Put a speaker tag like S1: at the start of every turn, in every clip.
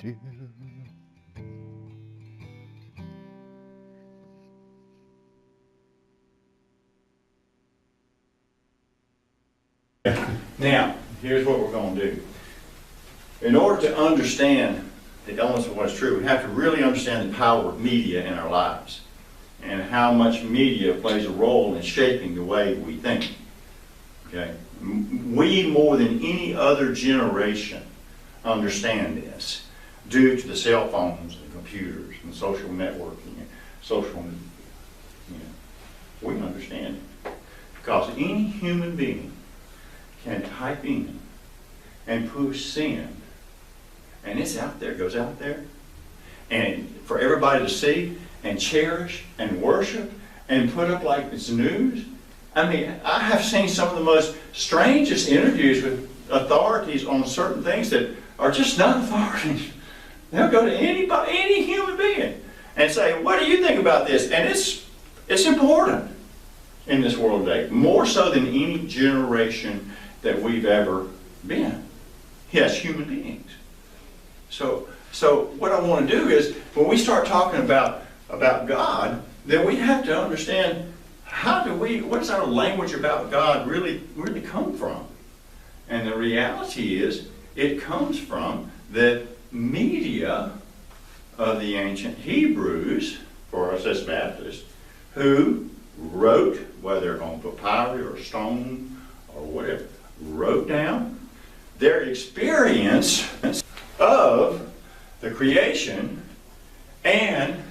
S1: still.
S2: Now, here's what we're going to do. In order to understand the elements of what's true, we have to really understand the power of media in our lives and how much media plays a role in shaping the way we think. Okay? We, more than any other generation, understand this due to the cell phones and computers and social networking and social, we understand it. Because any human being can type in and push send, and it's out there, goes out there, and for everybody to see and cherish and worship and put up like it's news. I mean, I have seen some of the most strangest interviews with authorities on certain things that are just not authorities. They'll go to anybody, any human being, and say, "What do you think about this?" And it's important in this world today, more so than any generation that we've ever been. Yes, human beings. So what I want to do is, when we start talking about God, then we have to understand what does our language about God really come from? And the reality is, it comes from the media of the ancient Hebrews, for us as Baptists, who wrote, whether on papyri or stone or whatever, wrote down their experience of the creation and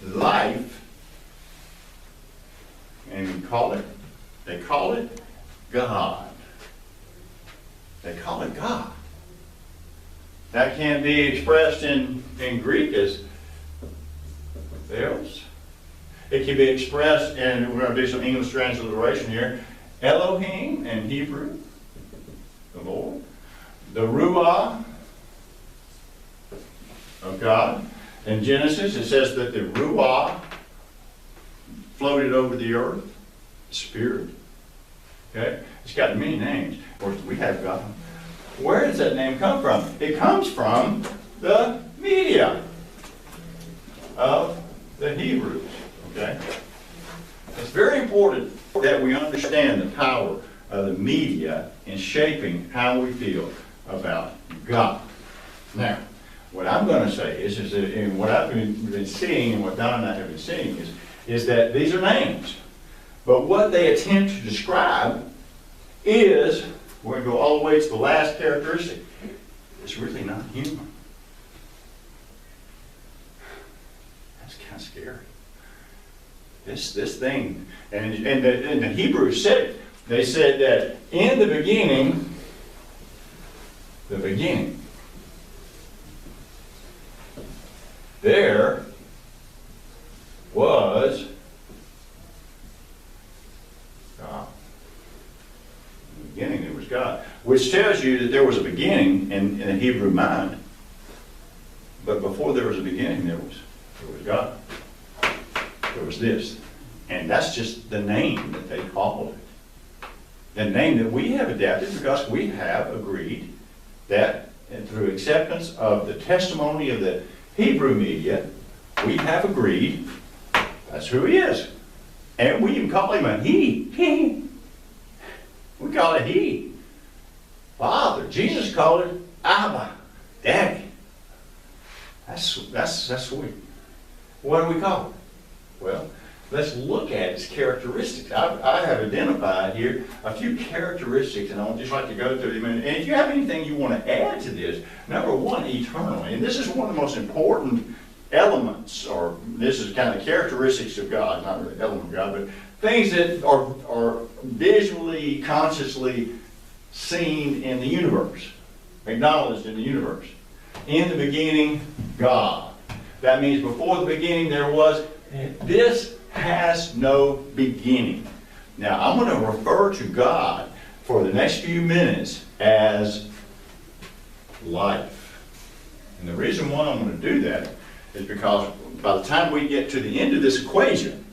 S2: life, and they call it God. They call it God. That can be expressed in Greek as Theos. It can be expressed, and we're going to do some English transliteration here, Elohim in Hebrew, the Lord. The Ruah of God. In Genesis, it says that the Ruah floated over the earth, Spirit. Okay? It's got many names. Of course, we have God. Where does that name come from? It comes from the media of the Hebrews. Okay? It's very important that we understand the power of the media in shaping how we feel about God. Now, what I'm going to say is that, and what I've been seeing, and what Don and I have been seeing, is that these are names. But what they attempt to describe is, we're going to go all the way to the last characteristic, it's really not human. That's kind of scary. This thing, and the Hebrews said it. They said that in the beginning, there was God. In the beginning there was God, which tells you that there was a beginning in the Hebrew mind. But before there was a beginning, there was God. There was this. And that's just the name that they called it. The name that we have adapted because we have agreed that, and through acceptance of the testimony of the Hebrew media, we have agreed that's who he is. And we even call him a he. We call it he. Father. Jesus called it Abba, Daddy. That's sweet. What do we call it? Well, let's look at its characteristics. I have identified here a few characteristics, and I would just like to go through them. And if you have anything you want to add to this, number one, eternal. And this is one of the most important elements, or this is kind of characteristics of God, not really element of God, but things that are visually, consciously seen in the universe, acknowledged in the universe. In the beginning, God. That means before the beginning there was. This has no beginning. Now, I'm going to refer to God for the next few minutes as life. And the reason why I'm going to do that is because by the time we get to the end of this equation,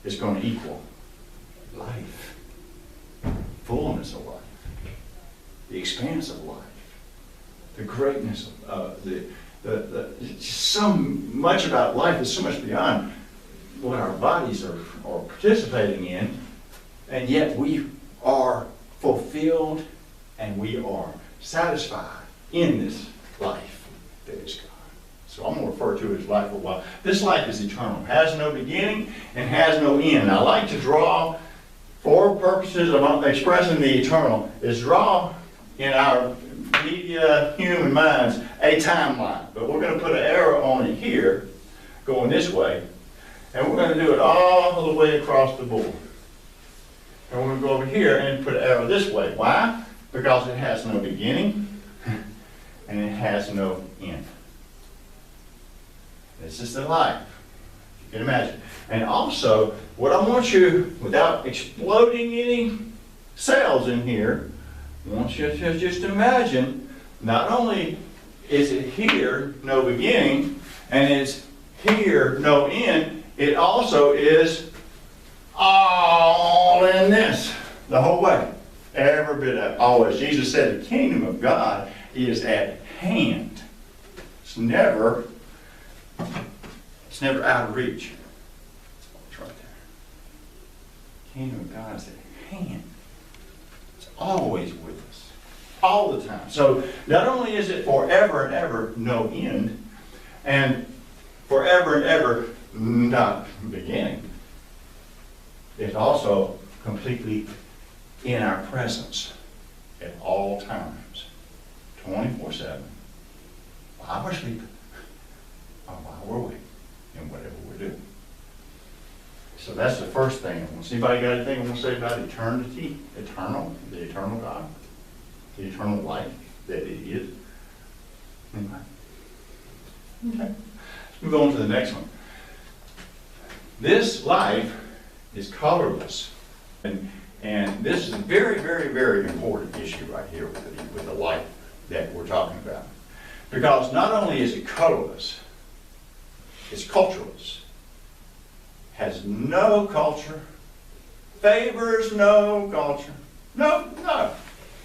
S2: it's going to equal life, fullness of life, the expanse of life, the greatness of so much about life is so much beyond what our bodies are participating in, and yet we are fulfilled and we are satisfied in this life that is God. So I'm going to refer to it as life for a while. This life is eternal, has no beginning and has no end. I like to draw, for purposes of expressing the eternal, is draw in our media human minds a timeline. But we're going to put an arrow on it here, going this way, and we're going to do it all the way across the board. And we're going to go over here and put an arrow this way. Why? Because it has no beginning and it has no end. This is the life. You can imagine. And also, what I want you, without exploding any cells in here, I want you to just imagine, not only is it here no beginning, and it's here no end, it also is all in this, the whole way. Every bit of it, always. Jesus said the kingdom of God is at hand. It's never out of reach. It's right there. The kingdom of God is at hand. It's always with us. All the time. So not only is it forever and ever no end, and forever and ever not beginning, it's also completely in our presence at all times, 24/7, while we're sleeping, or while we're awake, and whatever we're doing. So that's the first thing. Anybody got anything I want to say about eternity, eternal, the eternal God, the eternal life that it is? Anybody? Okay. Let's move on to the next one. This life is colorless. And this is a very, very, very important issue right here with the life that we're talking about. Because not only is it colorless, it's cultureless. Has no culture, favors no culture. No.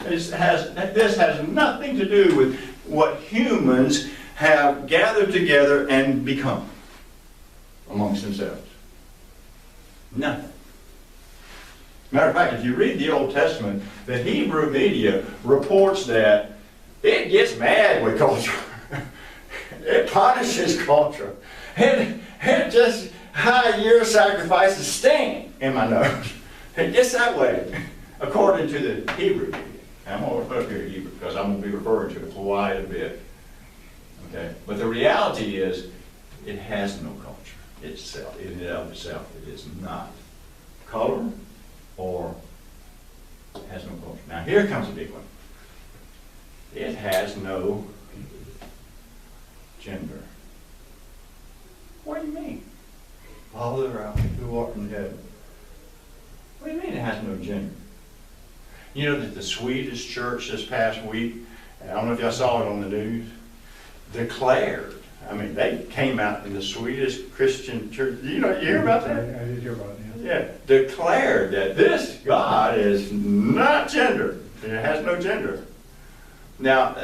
S2: This has nothing to do with what humans have gathered together and become amongst themselves. Nothing. Matter of fact, if you read the Old Testament, the Hebrew media reports that it gets mad with culture. It punishes culture. It just, your sacrifices stink in my nose. It gets that way, according to the Hebrew media. I'm going to put up here Hebrew because I'm going to be referring to it quite a bit. Okay? But the reality is, it has no culture itself. In and of itself, it is not color or has no culture. Now here comes a big one. It has no gender. What do you mean? Father who art in heaven. What do you mean it has no gender? You know that the Swedish church this past week, I don't know if y'all saw it on the news, declared, they came out in the Swedish Christian church. You hear about that?
S1: I did hear about it.
S2: Yeah, declared that this God is not gendered. It has no gender. Now,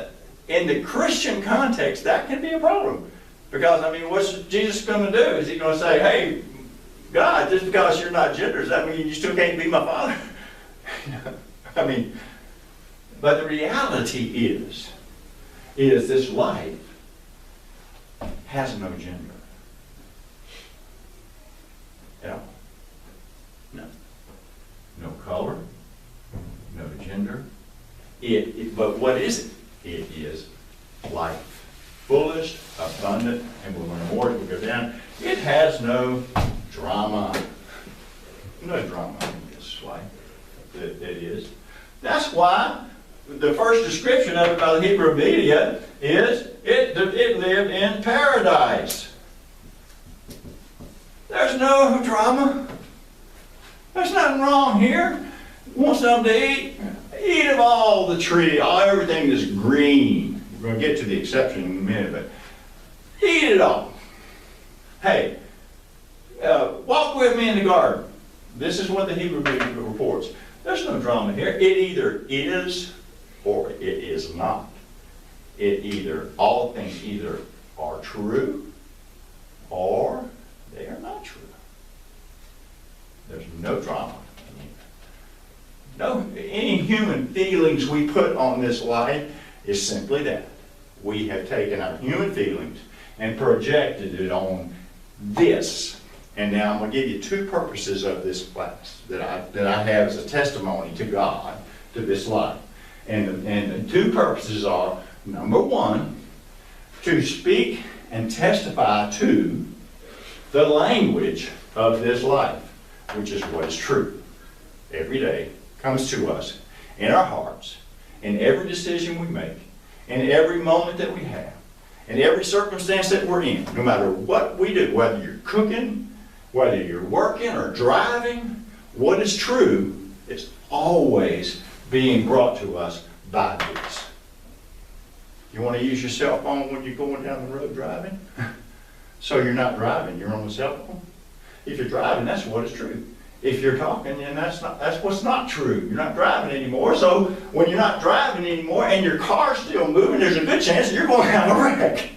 S2: in the Christian context, that can be a problem. Because, what's Jesus going to do? Is he going to say, hey, God, just because you're not gendered, does that mean you still can't be my father? But the reality is this life has no gender at all. No color, no gender. But what is it? It is life. Fullest, abundant, and we'll learn more as we go down. It has no drama. No drama in this life. It is. That's why the first description of it by the Hebrew media is it lived in paradise. There's no drama. There's nothing wrong here. Want something to eat? Eat of all the tree, everything that's green. We're going to get to the exception in a minute, but eat it all. Hey, walk with me in the garden. This is what the Hebrew media reports. There's no drama here. It either is or it is not. All things either are true or they are not true. There's no drama. No, any human feelings we put on this life is simply that. We have taken our human feelings and projected it on this. And now I'm going to give you two purposes of this class that I have as a testimony to God, to this life. And the two purposes are, number one, to speak and testify to the language of this life, which is what is true. Every day comes to us in our hearts, in every decision we make, in every moment that we have, in every circumstance that we're in, no matter what we do, whether you're cooking, whether you're working or driving, what is true is always being brought to us by this. You want to use your cell phone when you're going down the road driving? So you're not driving, you're on the cell phone? If you're driving, that's what is true. If you're talking, then that's what's not true. You're not driving anymore. So when you're not driving anymore and your car's still moving, there's a good chance that you're going to have a wreck.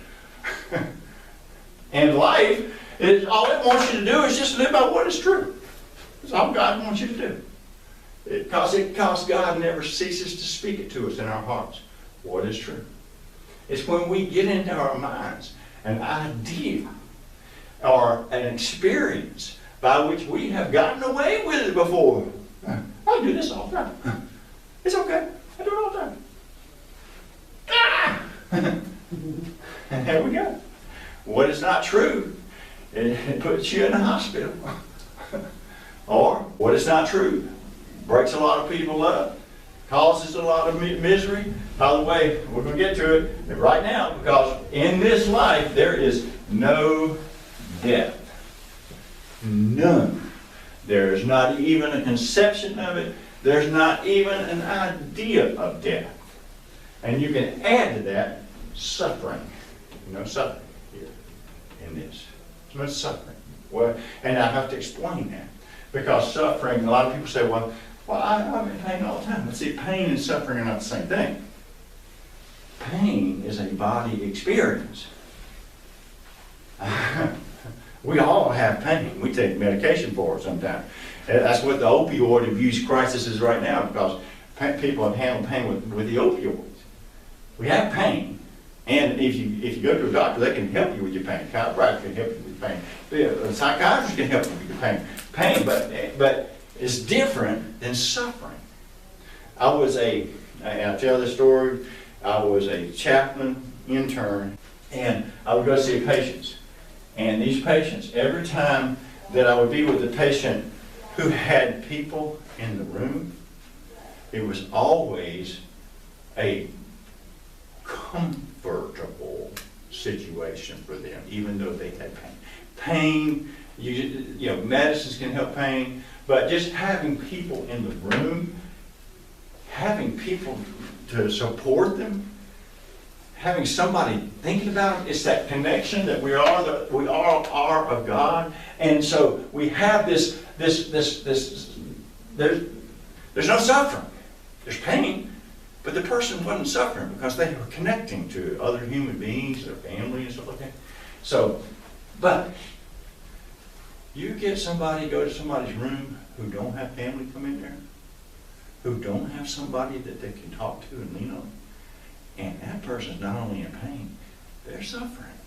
S2: And life, all it wants you to do is just live by what is true. That's all God wants you to do. Because God never ceases to speak it to us in our hearts. What is true? It's when we get into our minds an idea or an experience by which we have gotten away with it before. I do this all the time. It's okay. I do it all the time. Ah! And there we go. What is not true, it puts you in the hospital. Or what is not true, breaks a lot of people up, causes a lot of misery. By the way, we're going to get to it right now, because in this life there is no death. None. There's not even a conception of it. There's not even an idea of death. And you can add to that suffering. Suffering here in this. There's no suffering. Well, and I have to explain that. Because suffering, a lot of people say, well, I'm in pain all the time. But see, pain and suffering are not the same thing. Pain is a body experience. We all have pain. We take medication for it sometimes. That's what the opioid abuse crisis is right now, because people have handled pain with the opioids. We have pain, and if you go to a doctor, they can help you with your pain. Chiropractor can help you with pain. A psychiatrist can help you with your pain. Pain, but it's different than suffering. And I tell this story, I was a chaplain intern, and I would go see patients. And these patients, every time that I would be with a patient who had people in the room, it was always a comfortable situation for them, even though they had pain. Pain, medicines can help pain, but just having people in the room, having people to support them, having somebody thinking about them, it's that connection that we all are of God. And so we have this there's no suffering. There's pain, but the person wasn't suffering because they were connecting to other human beings, their family and stuff like that. So, but you get go to somebody's room who don't have family come in there, who don't have somebody that they can talk to and lean on, and that person's not only in pain, they're suffering.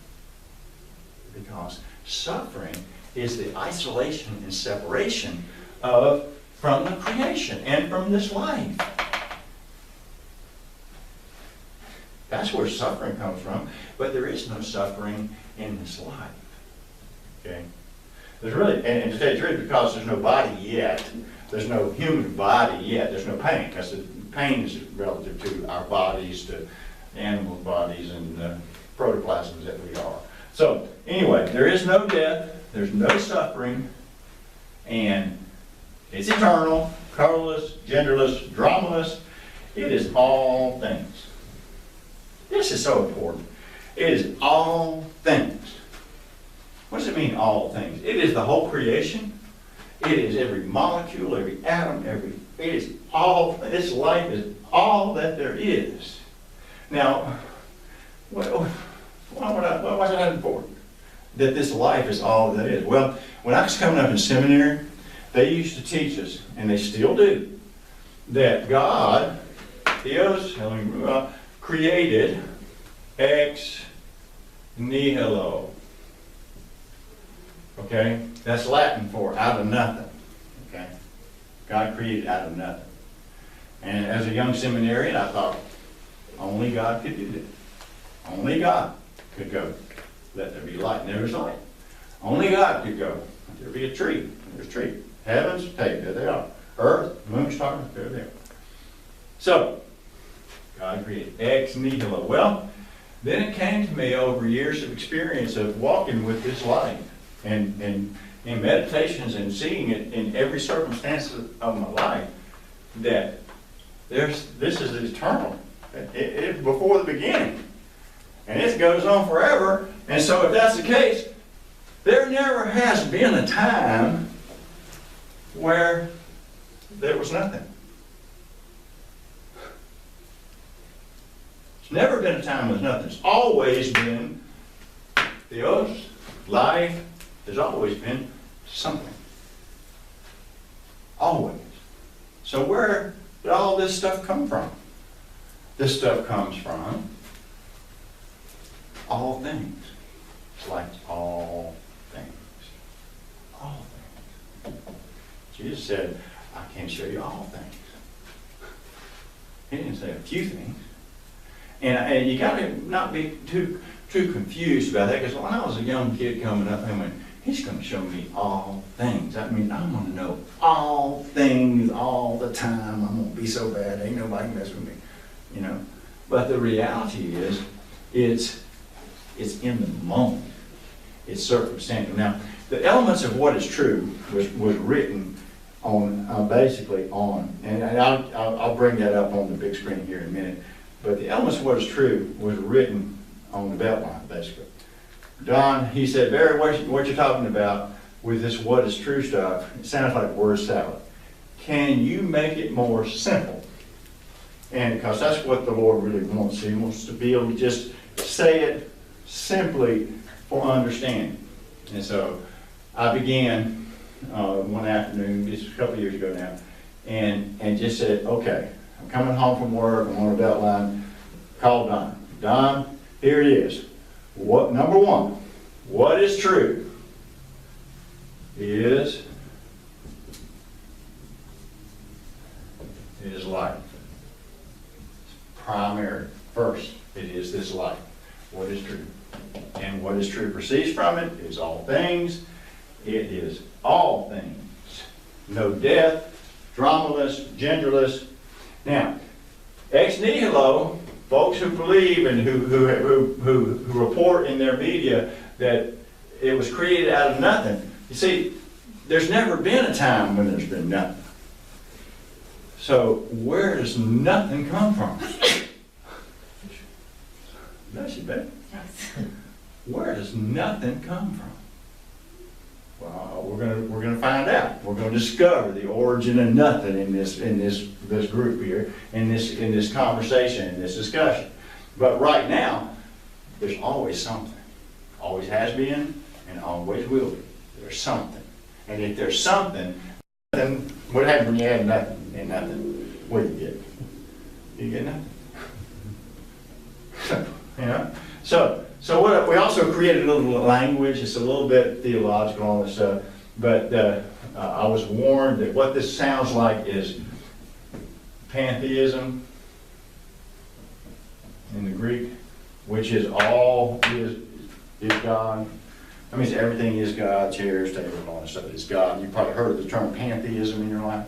S2: Because suffering is the isolation and separation from the creation and from this life. That's where suffering comes from, but there is no suffering in this life. Okay? There's really, and to tell you the truth, because there's no body yet, there's no human body yet, there's no pain. Because the pain is relative to our bodies, to animal bodies, and protoplasms that we are. So, anyway, there is no death, there's no suffering, and it's eternal, colorless, genderless, dramaless. It is all things. This is so important. It is all things. What does it mean, all things? It is the whole creation. It is every molecule, every atom, this life is all that there is. Now, what Why was that important? That this life is all that is. Well, when I was coming up in seminary, they used to teach us, and they still do, that God, Theos, created ex nihilo. Okay? That's Latin for out of nothing. Okay? God created out of nothing. And as a young seminarian, I thought, only God could do that. Only God could go, let there be light, and there was light. Only God could go, let there be a tree, there's a tree. Heavens, hey, there they are. Earth, moon, stars, there they are. So, God created ex nihilo. Well, then it came to me over years of experience of walking with this light and in meditations and seeing it in every circumstance of my life that this is eternal. It's before the beginning. And it goes on forever. And so if that's the case, there never has been a time where there was nothing. There's never been a time when there's nothing. It's always been theos, life. There's always been something. Always. So where did all this stuff come from? This stuff comes from all things. It's like all things. All things. Jesus said, I can't show you all things. He didn't say a few things. And you got to not be too confused about that, because when I was a young kid coming up, I went, he's going to show me all things. I mean, I'm going to know all things all the time. I'm going to be so bad, ain't nobody mess with me, you know. But the reality is, it's in the moment. It's circumstantial. Now, the elements of what is true was written on basically on, and I'll bring that up on the big screen here in a minute. But the elements of what is true was written on the belt line, basically. Don, he said, Barry, what you're talking about with this what is true stuff, it sounds like word salad. Can you make it more simple? And because that's what the Lord really wants. He wants to be able to just say it simply for understanding. And so I began one afternoon, just a couple of years ago now, and just said, okay, I'm coming home from work, I'm on a belt line, call Don. Don, here it is. Number one, what is true is life. Primary, first, it is this life. What is true? And what is true proceeds from it is all things. It is all things. No death, dramaless, genderless. Now, ex nihilo, folks who believe and who report in their media that it was created out of nothing. You see, there's never been a time when there's been nothing. So where does nothing come from? Bless you, baby. Where does nothing come from? Well, we're gonna find out. We're gonna discover the origin of nothing in this group here, in this conversation, in this discussion. But right now, there's always something. Always has been and always will be. There's something. And if there's something, then what happens when you add nothing and nothing? What do you get? You get nothing. You know? So what we also created a little language. It's a little bit theological on this stuff, but I was warned that what this sounds like is pantheism in the Greek, which is all is God. That means everything is God, chairs, tables, all that stuff is God. You've probably heard of the term pantheism in your life.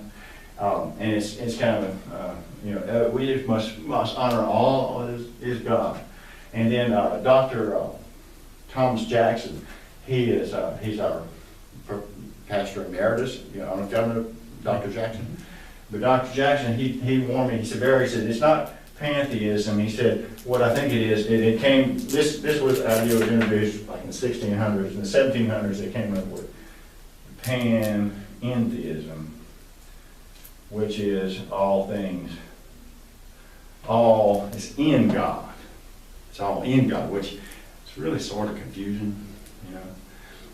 S2: And it's kind of, we just must honor all is God. And then Dr. Thomas Jackson, he's our pastor emeritus. I don't know if y'all know Dr. Jackson. But Dr. Jackson, he warned me. He said, Barry, he said, it's not pantheism. He said, what I think it is, it came, this was idea was introduced like in the 1600s. In the 1700s, they came up with panentheism, which is all things, all is in God. It's all in God, which is It's really sort of confusing, you know.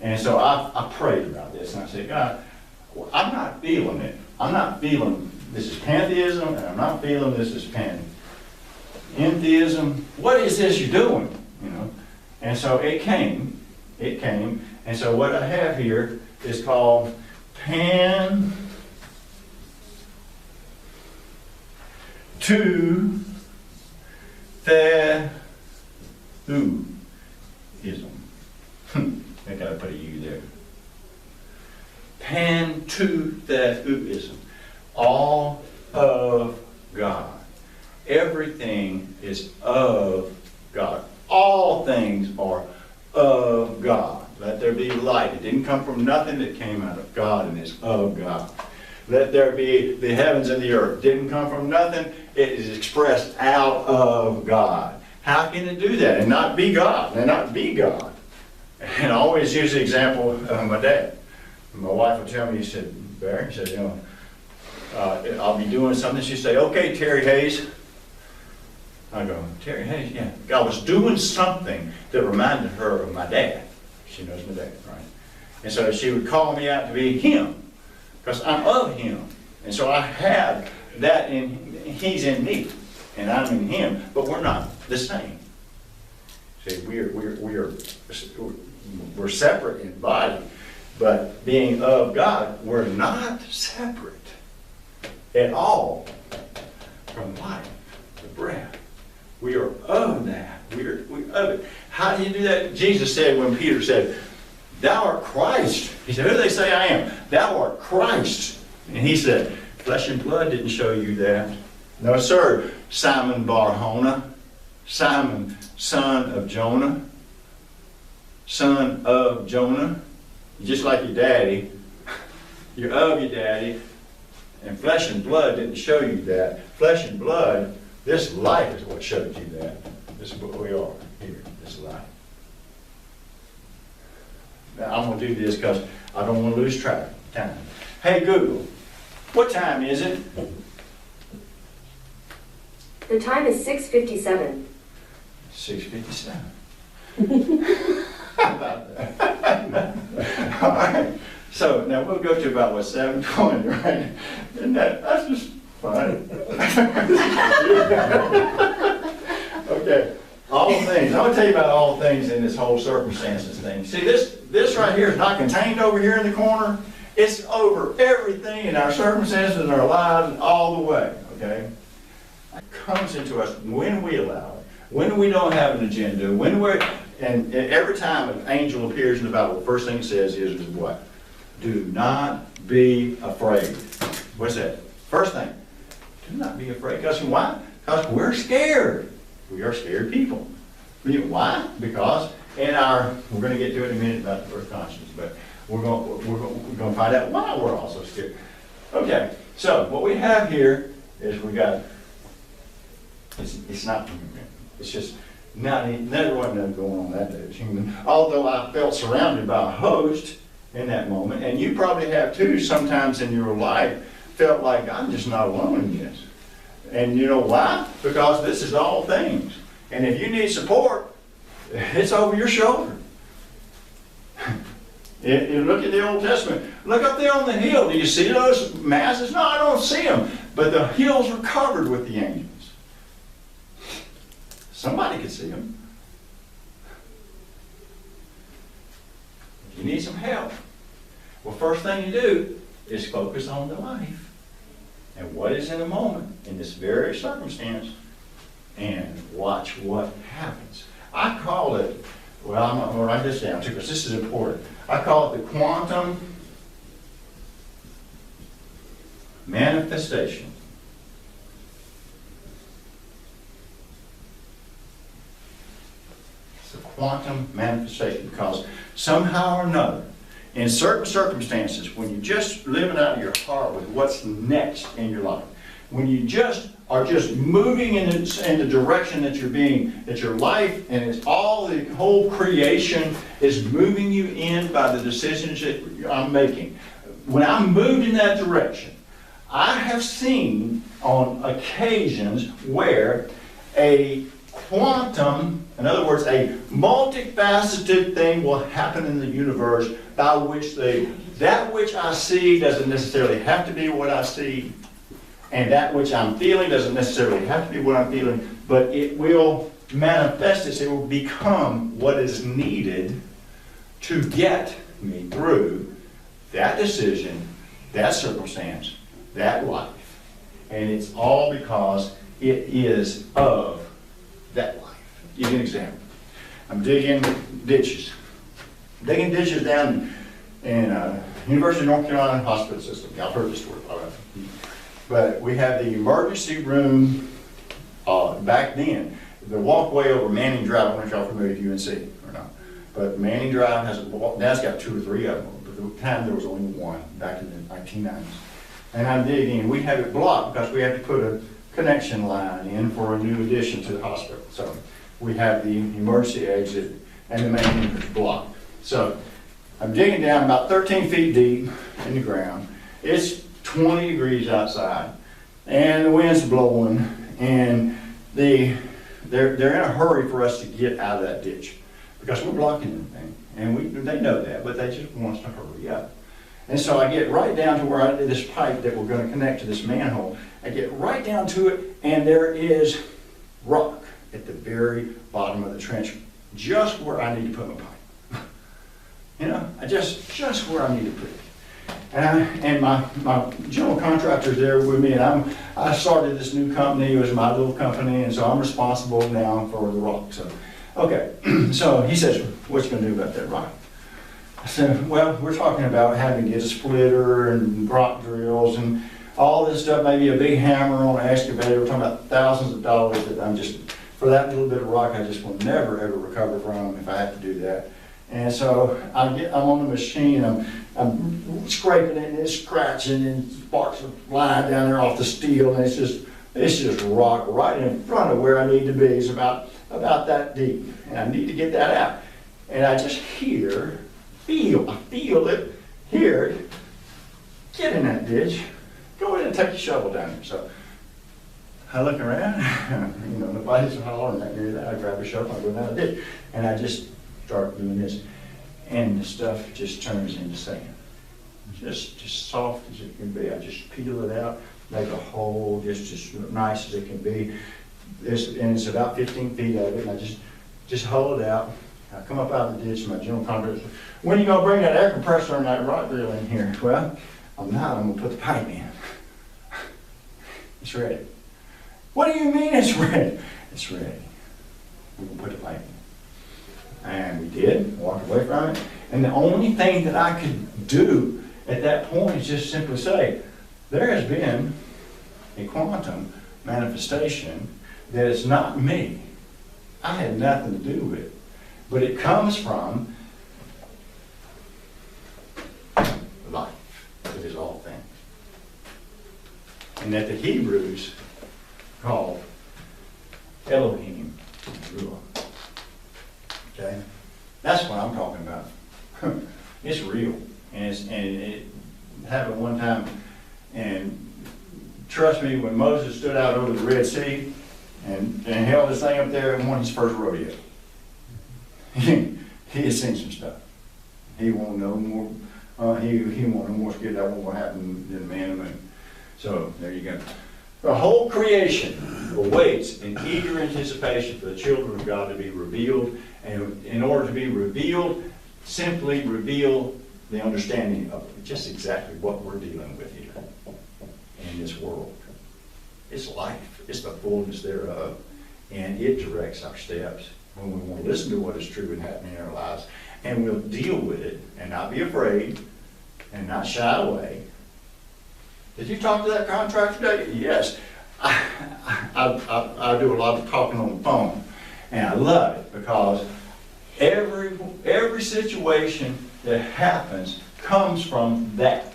S2: And so I prayed about this, and I said, God, I'm not feeling it. I'm not feeling this is pantheism, and I'm not feeling this is pantheism. What is this you're doing? You know. And so it came. And so what I have here is called pantheism. I gotta put a U there. Pantheism. All of God. Everything is of God. All things are of God. Let there be light. It didn't come from nothing, that came out of God, and it's of God. Let there be the heavens and the earth. Didn't come from nothing. It is expressed out of God. How can it do that and not be God? And not be God. And I always use the example of my dad. My wife would tell me, he said, Barry, he said, you know, I'll be doing something. She'd say, okay, Terry Hayes. I go, Terry Hayes, yeah. I was doing something that reminded her of my dad. She knows my dad, right? And so she would call me out to be him, because I'm of him. And so I have that he's in me, and I'm in him, but we're not the same. See, we're separate in body, but being of God, we're not separate at all from life, the breath. We are of that. We're of it. How do you do that? Jesus said, when Peter said, thou art Christ. He said, who do they say I am? Thou art Christ. And he said, flesh and blood didn't show you that. No, sir. Simon Bar-Jonah. Simon, son of Jonah. Son of Jonah. Just like your daddy. You're of your daddy. And flesh and blood didn't show you that. Flesh and blood, this life is what showed you that. This is what we are here, this life. Now, I'm going to do this because I don't want to lose track of time. Hey, Google, what time is it?
S1: The time is 6:57.
S2: 6:57. How about that? All right. So now we'll go to about, 7:20, right? And that's just fine. Okay. All things. I'm going to tell you about all things in this whole circumstances thing. See, this right here is not contained over here in the corner. It's over everything in our circumstances and our lives all the way, okay? It comes into us when we allow it, when we don't have an agenda, and every time an angel appears in the Bible, the first thing it says is what? Do not be afraid. What's that? First thing, do not be afraid. Because why? Because we're scared. We are scared people. Why? Because we're going to get to it in a minute about the birth conscience, but we're going to find out why we're also scared. Okay, so what we have here is it's not human. It's just never was nothing going on that day. It's human. Although I felt surrounded by a host in that moment, and you probably have too sometimes in your life, felt like I'm just not alone in this. And you know why? Because this is all things. And if you need support, it's over your shoulder. You look at the Old Testament. Look up there on the hill. Do you see those masses? No, I don't see them. But the hills are covered with the angels. Somebody could see them. If you need some help, well, first thing you do is focus on the life and what is in the moment in this very circumstance, and watch what happens. I call it, well, I'm going to write this down too because this is important. I call it the quantum manifestation. It's a quantum manifestation because somehow or another, in certain circumstances, when you just live it out of your heart with what's next in your life, when you are just moving in the direction that your life and it's all the whole creation is moving you in by the decisions that I'm making. When I'm moved in that direction, I have seen on occasions where a quantum, in other words, a multifaceted thing will happen in the universe by which that which I see doesn't necessarily have to be what I see, and that which I'm feeling doesn't necessarily have to be what I'm feeling, but it will manifest itself, it will become what is needed to get me through that decision, that circumstance, that life. And it's all because it is of that life. Give you an example. I'm digging ditches. Digging ditches down in University of North Carolina hospital system. Y'all heard this story, all right. But we have the emergency room back then. The walkway over Manning Drive, I don't know if y'all are familiar with UNC or not, but Manning Drive has a walk, now it's got 2 or 3 of them. But at the time there was only one back in the 1990s. And I'm digging, we have it blocked because we had to put a connection line in for a new addition to the hospital. So we have the emergency exit and the main entrance blocked. So I'm digging down about 13 feet deep in the ground. It's 20 degrees outside and the wind's blowing and they're in a hurry for us to get out of that ditch because we're blocking the thing. And they know that, but they just want us to hurry up. And so I get right down to where I did this pipe that we're going to connect to this manhole. I get right down to it, and there is rock at the very bottom of the trench, just where I need to put my pipe. You know, just where I need to put it. And my general contractor's there with me, and I started this new company. It was my little company, and so I'm responsible now for the rock. So, okay, so he says, what you going to do about that rock? I said, well, we're talking about having to get a splitter and rock drills and all this stuff, maybe a big hammer on an excavator. We're talking about thousands of dollars that I'm just, for that little bit of rock, I just will never, ever recover from if I have to do that. And so I'm on the machine, I'm scraping it and it's scratching and sparks are flying down there off the steel, and it's just rock right in front of where I need to be. It's about that deep, and I need to get that out. And I just feel it, hear it, get in that ditch, go in and take your shovel down there. So I look around, you know, nobody's hollering that near that. I grab a shovel, I go down the ditch, and I just start doing this. And the stuff just turns into sand. Just soft as it can be. I just peel it out, make a hole just as nice as it can be. And it's about 15 feet of it, and I just haul it out. I come up out of the ditch, and my general contractor says, when are you going to bring that air compressor and that rock drill in here? Well, I'm not. I'm going to put the pipe in. It's ready. What do you mean it's ready? It's ready. We're going to put the pipe in. And we did, walked away from it. And the only thing that I could do at that point is just simply say, there has been a quantum manifestation that is not me. I had nothing to do with it. But it comes from life, that is all things. And that the Hebrews called Elohim Ruah. Okay? That's what I'm talking about. It's real. And it happened one time. And trust me, when Moses stood out over the Red Sea and held this thing up there and won his first rodeo, he had seen some stuff. He won't know more. He won't know more scared that won't what happened than the man in the moon. So there you go. The whole creation awaits in eager anticipation for the children of God to be revealed. And in order to be revealed, simply reveal the understanding of just exactly what we're dealing with here in this world. It's life. It's the fullness thereof. And it directs our steps when we want to listen to what is true and happening in our lives. And we'll deal with it and not be afraid and not shy away. Did you talk to that contractor today? Yes. I do a lot of talking on the phone. And I love it because every situation that happens comes from that.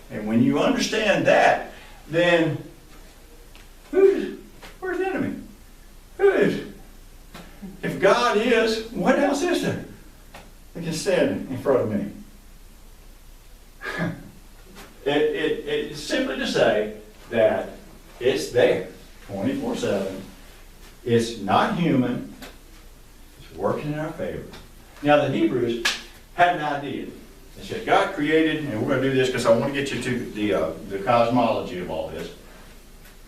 S2: And when you understand that, then where's the enemy? Who is? If God is, what else is there that can stand in front of me? It's simply to say that it's there 24/7 It's not human. It's working in our favor. Now the Hebrews had an idea. They said, God created, and we're going to do this because I want to get you to the cosmology of all this.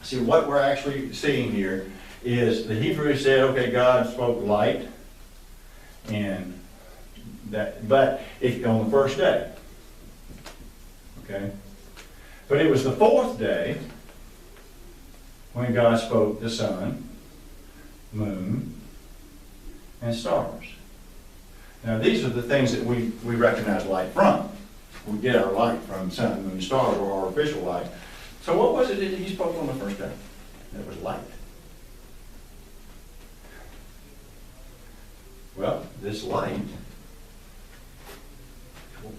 S2: See, what we're actually seeing here is the Hebrews said, okay, God spoke light, and that, but on the first day. Okay? But it was the fourth day when God spoke the sun, moon, and stars. Now these are the things that we recognize light from. We get our light from sun, moon, stars, or artificial light. So what was it that he spoke on the first day? It was light. Well, this light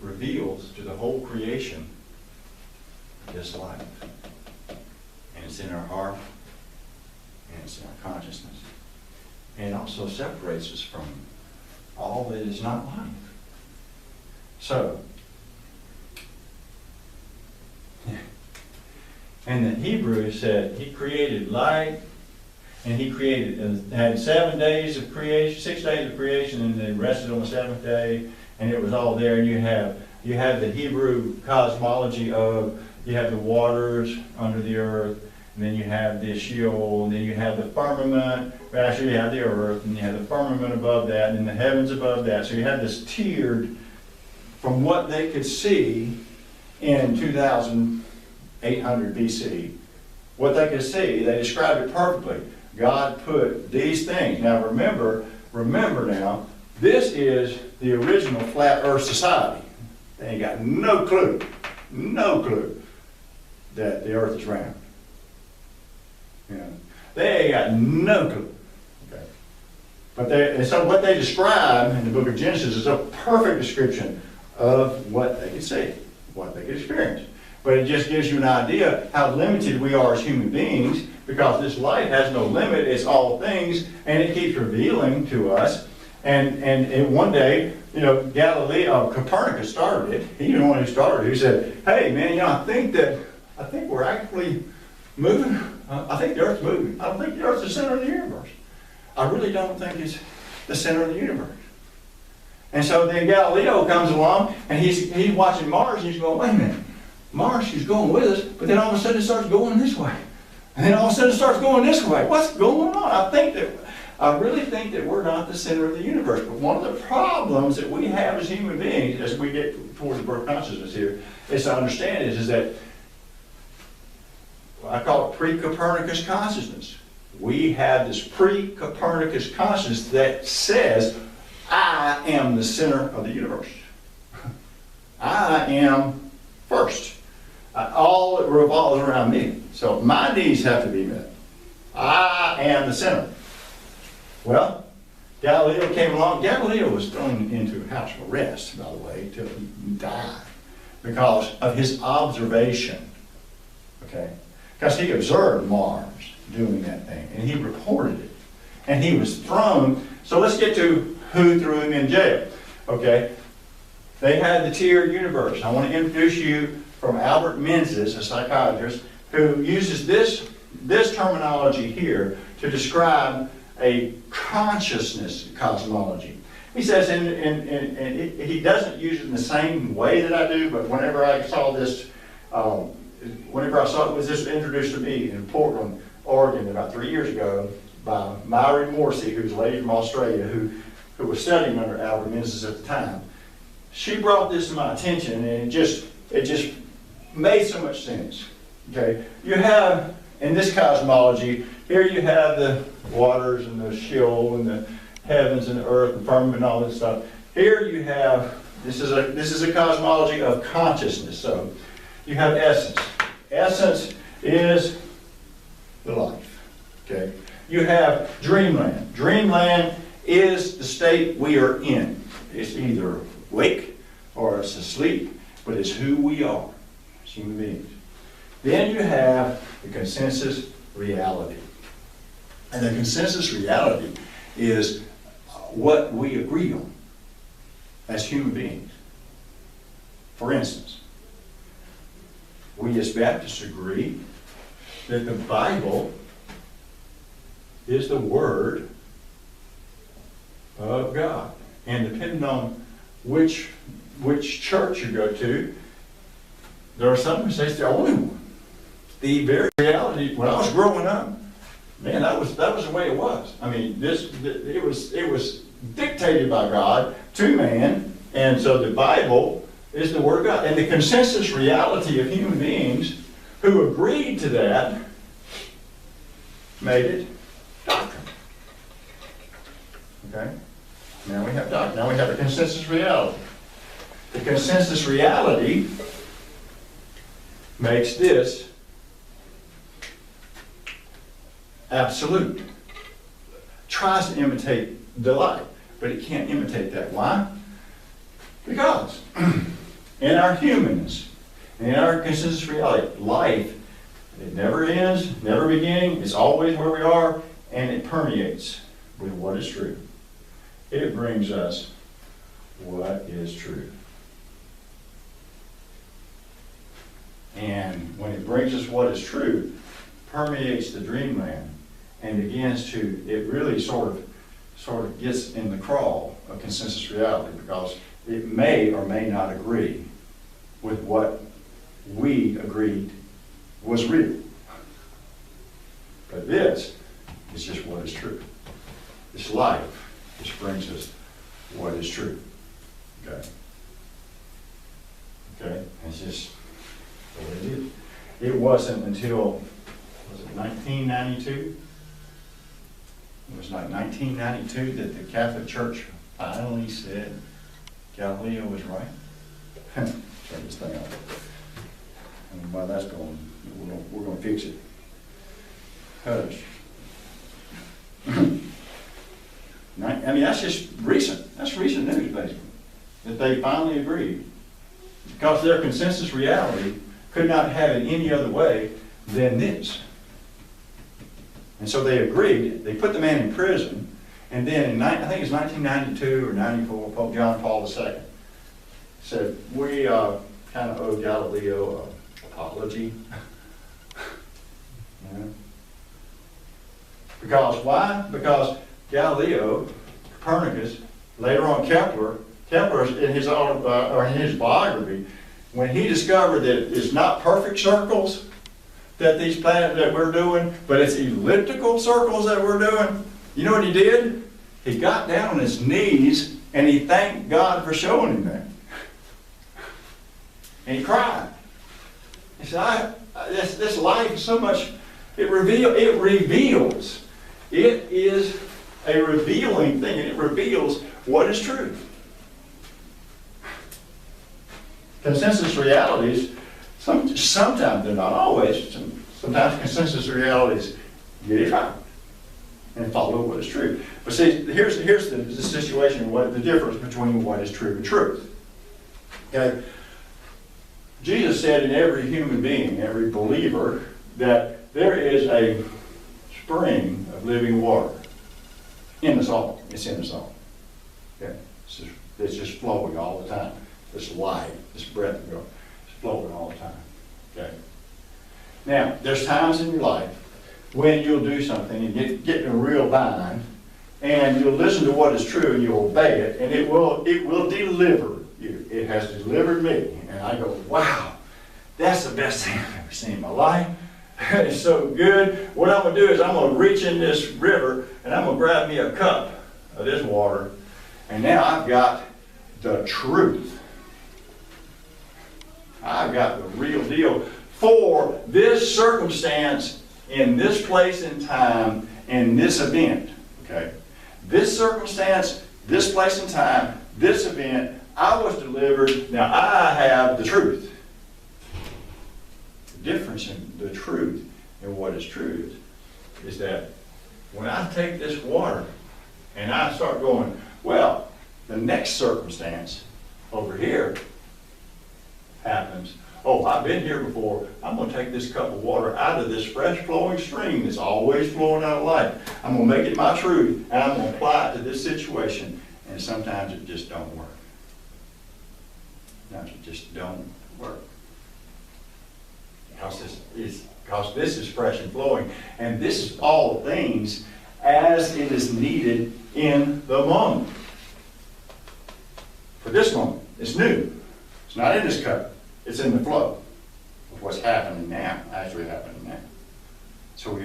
S2: reveals to the whole creation this life. And it's in our heart, and it's in our consciousness. And it also separates us from all that is not life. So, and the Hebrew said he created light, and he created, had 7 days of creation, 6 days of creation, and then rested on the seventh day, and it was all there. And you have the Hebrew cosmology of, you have the waters under the earth, and then you have the Sheol, and then you have the firmament. Actually, you have the earth, and you have the firmament above that, and then the heavens above that. So you have this tiered, from what they could see in 2800 BC, what they could see, they described it perfectly. God put these things. Now remember now, this is the original flat earth society. They ain't got no clue that the earth is round. You know, they ain't got no clue. Okay. But so what they describe in the book of Genesis is a perfect description of what they could see, what they could experience. But it just gives you an idea how limited we are as human beings, because this light has no limit. It's all things, and it keeps revealing to us. And one day, Galileo, Copernicus started it. He's the one who started it. He said, "Hey, man, I think we're actually moving. I think the Earth's moving. I don't think the Earth's the center of the universe. I really don't think it's the center of the universe." And so then Galileo comes along, and he's watching Mars, and he's going, "Wait a minute. Mars is going with us," but then all of a sudden it starts going this way. And then all of a sudden it starts going this way. What's going on? I really think that we're not the center of the universe. But one of the problems that we have as human beings, as we get towards the birth of consciousness here, is to understand is that I call it pre-Copernicus consciousness. We have this pre-Copernicus consciousness that says, I am the center of the universe. I am first. All it revolves around me. So my needs have to be met. I am the center. Well, Galileo came along. Galileo was thrown into house arrest, by the way, till he died because of his observation. Okay? Because he observed Mars doing that thing, and he reported it. And he was thrown. So let's get to who threw him in jail. Okay? They had the tiered universe. I want to introduce you from Albert Menzies, a psychiatrist, who uses this terminology here to describe a consciousness cosmology. He says, and he doesn't use it in the same way that I do, but whenever I saw this, it was just introduced to me in Portland, Oregon, about 3 years ago by Myri Morrissey, who's a lady from Australia who was studying under Albert Menzies at the time. She brought this to my attention, and it just made so much sense. Okay, you have in this cosmology here you have the waters and the Sheol and the heavens and the earth and firmament and all this stuff. Here you have this is a cosmology of consciousness. So you have essence. Essence is the life. Okay, you have dreamland. Dreamland is the state we are in. It's either awake or it's asleep, but it's who we are as human beings. Then you have the consensus reality. And the consensus reality is what we agree on as human beings. For instance, we as Baptists agree that the Bible is the Word of God. And depending on which church you go to, there are some who say it's the only one. The very reality, when I was growing up, man, that was the way it was. I mean, it was dictated by God to man, and so the Bible is the Word of God. And the consensus reality of human beings who agreed to that made it doctrine. Okay? Now we have doctrine. Now we have a consensus reality. The consensus reality makes this absolute. Tries to imitate the light, but it can't imitate that. Why? Because in our humanness, in our consensus reality, life, it never ends, never beginning, it's always where we are, and it permeates with what is true. It brings us what is true. And when it brings us what is true, permeates the dreamland and begins to, it really sort of gets in the crawl of consensus reality, because it may or may not agree with what we agreed was real. But this is just what is true. This life just brings us what is true. Okay? Okay? It's just what it is. It wasn't until, was it 1992? It was like 1992 that the Catholic Church finally said Galileo was right. Turn this thing off. And while that's going, we're going to fix it. Hush. I mean, that's just recent. That's recent news, basically, that they finally agreed. Because their consensus reality could not have it any other way than this. And so they agreed. They put the man in prison, and then I think it was 1992 or 94, Pope John Paul II said, we kind of owe Galileo an apology. You know? Because why? Because Galileo, Copernicus, later on Kepler in his biography, when he discovered that it's not perfect circles that these planets that we're doing, but it's elliptical circles that we're doing, you know what he did? He got down on his knees and he thanked God for showing him that. And he cried. He said, this life is so much, it reveals. It is a revealing thing, and it reveals what is true. Consensus realities, sometimes, they're not always, sometimes consensus realities get it right and follow what is true. But see, here's the situation, what the difference between what is true and truth. Okay? Jesus said in every human being, every believer, that there is a spring of living water in us all. It's in us all. Okay? It's just flowing all the time. This life, this breath of God, it's flowing all the time. Okay? Now, there's times in your life when you'll do something and get in a real bind, and you'll listen to what is true and you'll obey it, and it will deliver you. It has delivered me. And I go, wow, that's the best thing I've ever seen in my life. It's so good. What I'm going to do is I'm going to reach in this river and I'm going to grab me a cup of this water, and now I've got the truth. I've got the real deal for this circumstance in this place and time in this event. Okay? This circumstance, this place and time, this event, I was delivered. Now I have the truth. The difference in the truth and what is true is that when I take this water and I start going, well, the next circumstance over here happens. Oh, I've been here before. I'm going to take this cup of water out of this fresh flowing stream that's always flowing out of life. I'm going to make it my truth, and I'm going to apply it to this situation. And sometimes it just don't work. Sometimes it just don't work. Because this is fresh and flowing. And this is all things as it is needed in the moment. For this moment, it's new. It's not in this cup. It's in the flow of what's happening now, actually happening now. So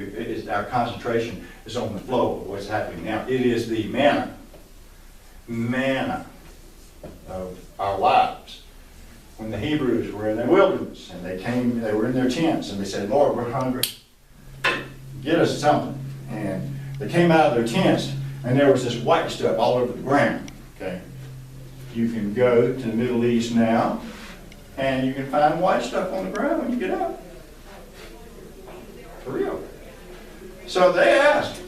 S2: our concentration is on the flow of what's happening now. It is the manna of our lives. When the Hebrews were in the wilderness and they were in their tents and they said, Lord, we're hungry. Get us something. And they came out of their tents and there was this white stuff all over the ground. Okay. You can go to the Middle East now and you can find white stuff on the ground when you get up. For real. So they asked,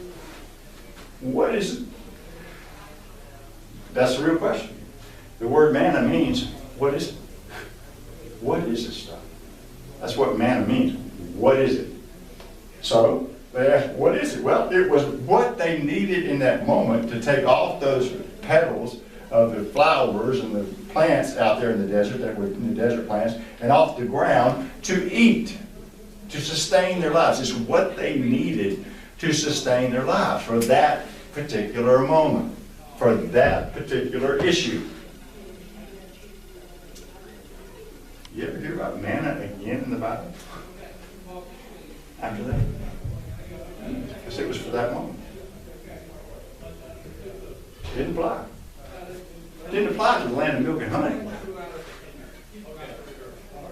S2: what is it? That's the real question. The word manna means, what is it? What is this stuff? That's what manna means. What is it? So they asked, what is it? Well, it was what they needed in that moment to take off those petals of the flowers and the plants out there in the desert, that were in the desert plants, and off the ground to eat, to sustain their lives. It's what they needed to sustain their lives for that particular moment, for that particular issue. You ever hear about manna again in the Bible? After that? Because it was for that moment. It didn't apply. It didn't apply to the land of milk and honey.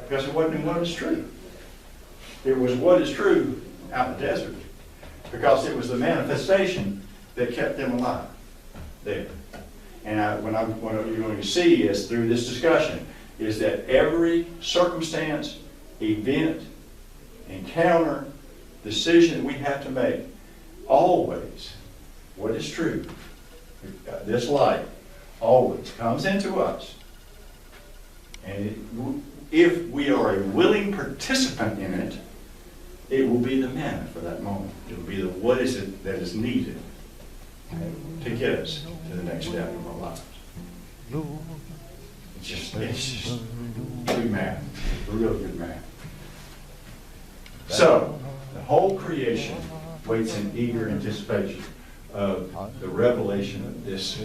S2: Because it wasn't what is true. It was what is true out in the desert. Because it was the manifestation that kept them alive there. And what you're going to see is through this discussion is that every circumstance, event, encounter, decision we have to make, always, what is true, this light always comes into us. And if we are a willing participant in it, it will be the manna for that moment. It will be the what is it that is needed to get us to the next step of our lives. It's just good math, real good math. So, the whole creation waits in eager anticipation of the revelation of this,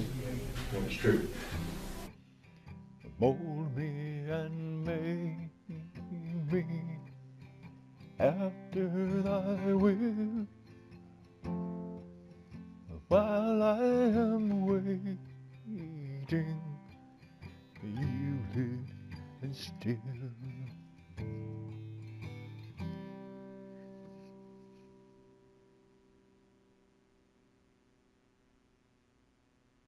S2: what is true.
S3: Mold me and make me after thy will, while I am waiting, yielded and still.